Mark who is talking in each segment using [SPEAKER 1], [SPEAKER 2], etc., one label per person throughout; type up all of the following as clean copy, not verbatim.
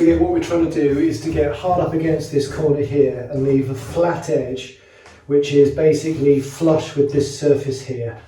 [SPEAKER 1] forget what we're trying to do is to get hard up against this corner here and leave a flat edge, which is basically flush with this surface here.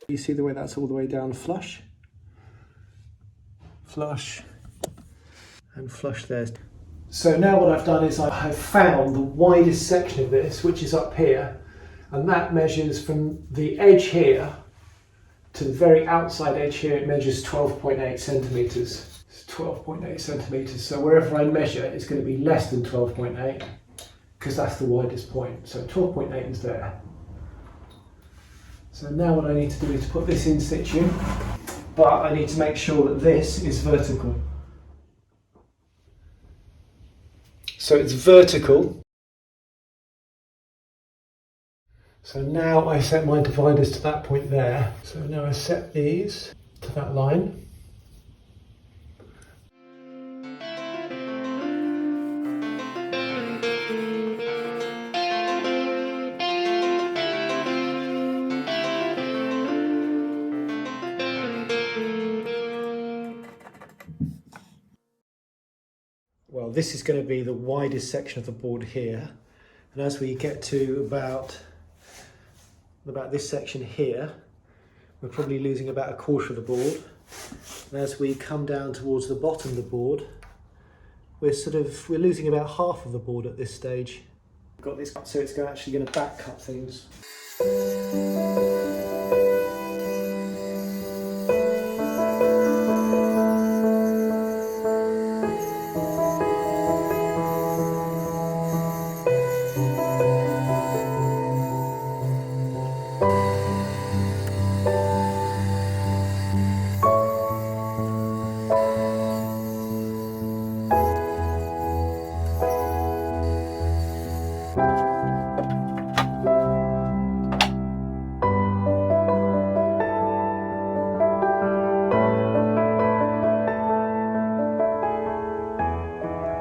[SPEAKER 1] You see the way that's all the way down flush? Flush and flush there. So now what I've done is I have found the widest section of this, which is up here, and that measures from the edge here to the very outside edge here. It measures 12.8 centimetres. It's 12.8 centimetres, so wherever I measure it's going to be less than 12.8 because that's the widest point. So 12.8 is there. So now what I need to do is put this in situ, but I need to make sure that this is vertical. So it's vertical. So now I set my dividers to that point there. So now I set these to that line. Well, this is going to be the widest section of the board here, and as we get to about this section here, we're probably losing about a quarter of the board. And as we come down towards the bottom of the board, we're losing about half of the board at this stage. We've got this, so it's actually going to back cut things.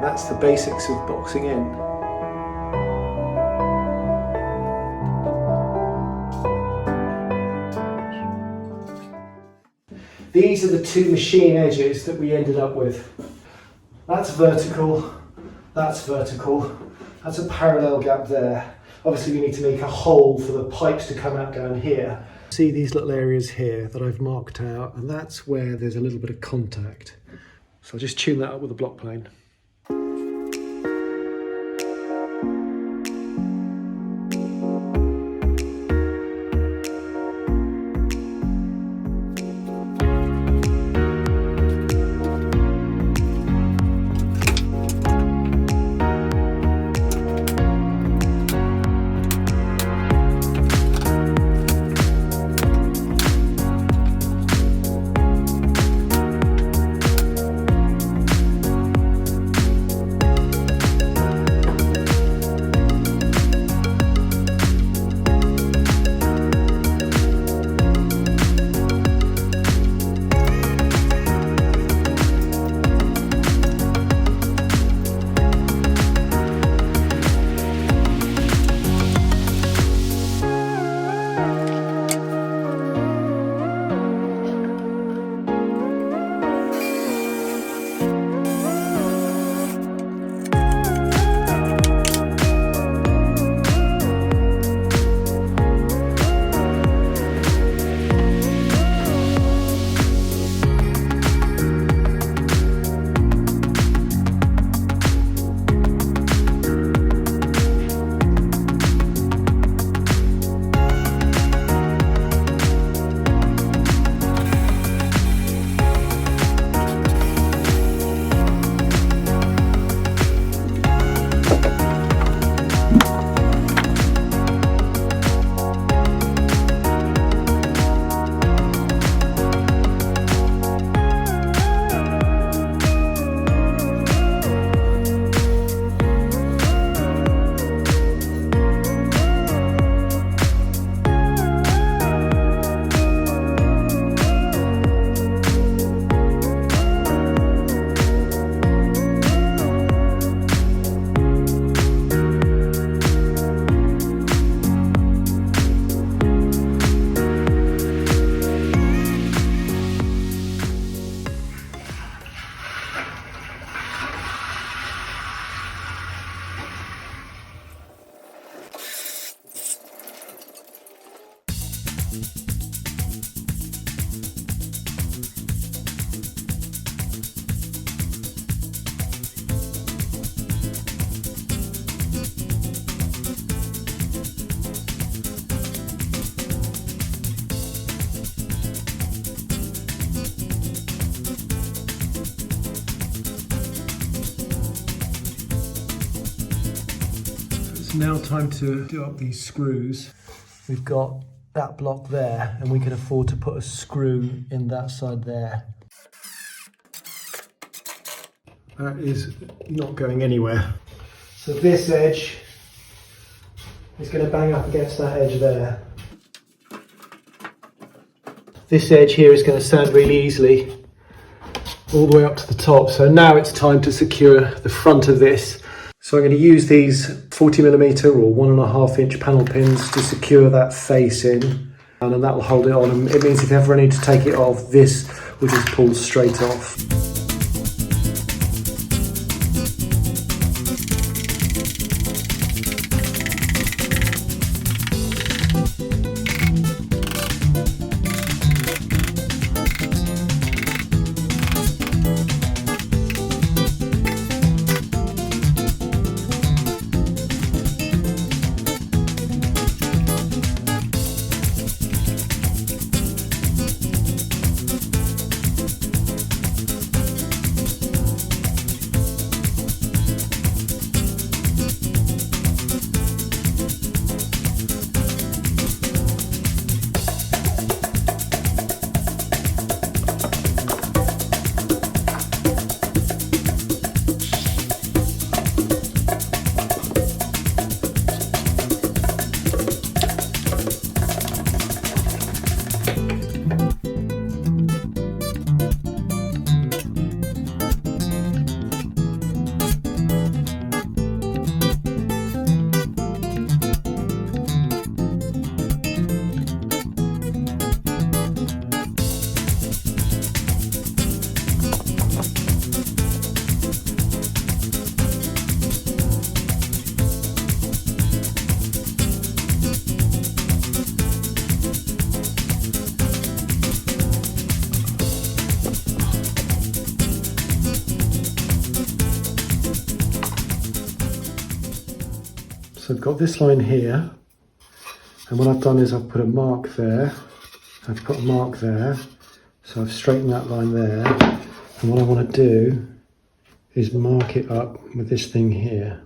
[SPEAKER 1] That's the basics of boxing in. These are the two machine edges that we ended up with. That's vertical, that's vertical, that's a parallel gap there. Obviously we need to make a hole for the pipes to come out down here. See these little areas here that I've marked out, and that's where there's a little bit of contact. So I'll just tune that up with a block plane. It's now time to do up these screws. We've got that block there, and we can afford to put a screw in that side there. That is not going anywhere. So this edge is going to bang up against that edge there. This edge here is going to stand really easily all the way up to the top. So now it's time to secure the front of this. So I'm going to use these 40mm or 1.5 inch panel pins to secure that face in, and that will hold it on. And it means if you ever need to take it off, this will just pull straight off. So I've got this line here, and what I've done is I've put a mark there, I've put a mark there, so I've straightened that line there, and what I want to do is mark it up with this thing here.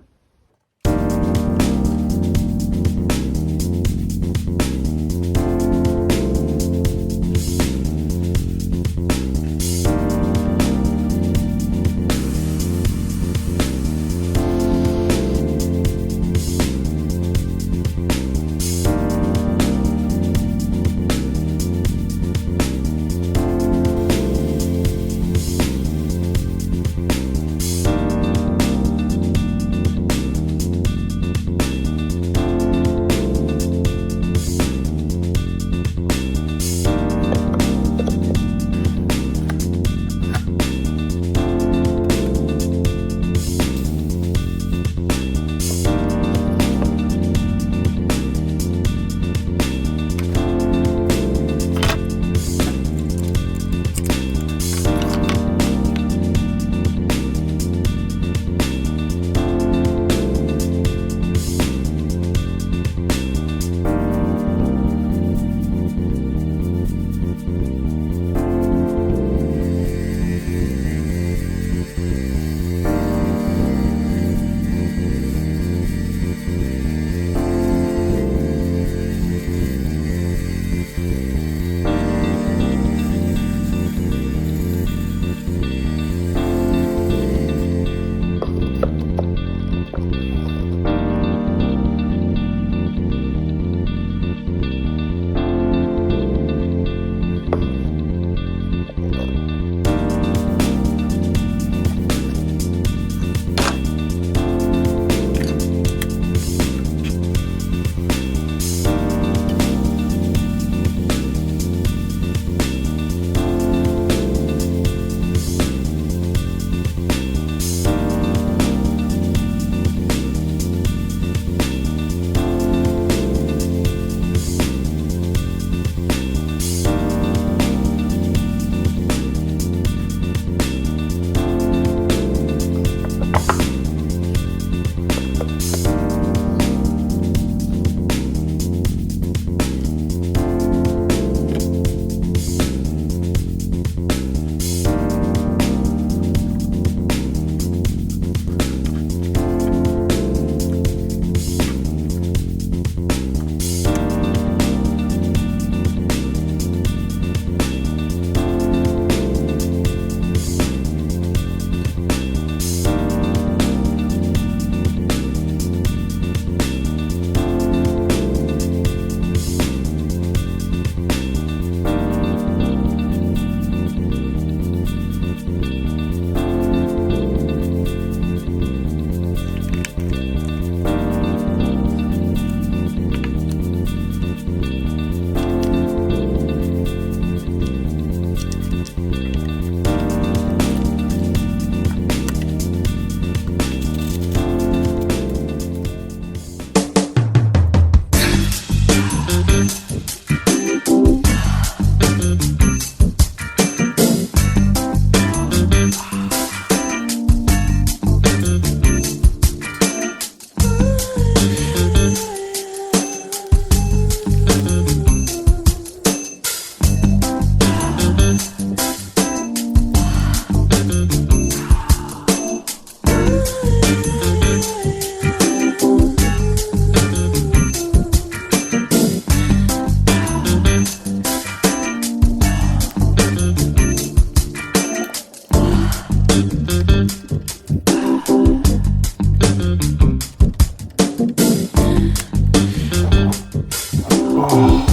[SPEAKER 1] Oh.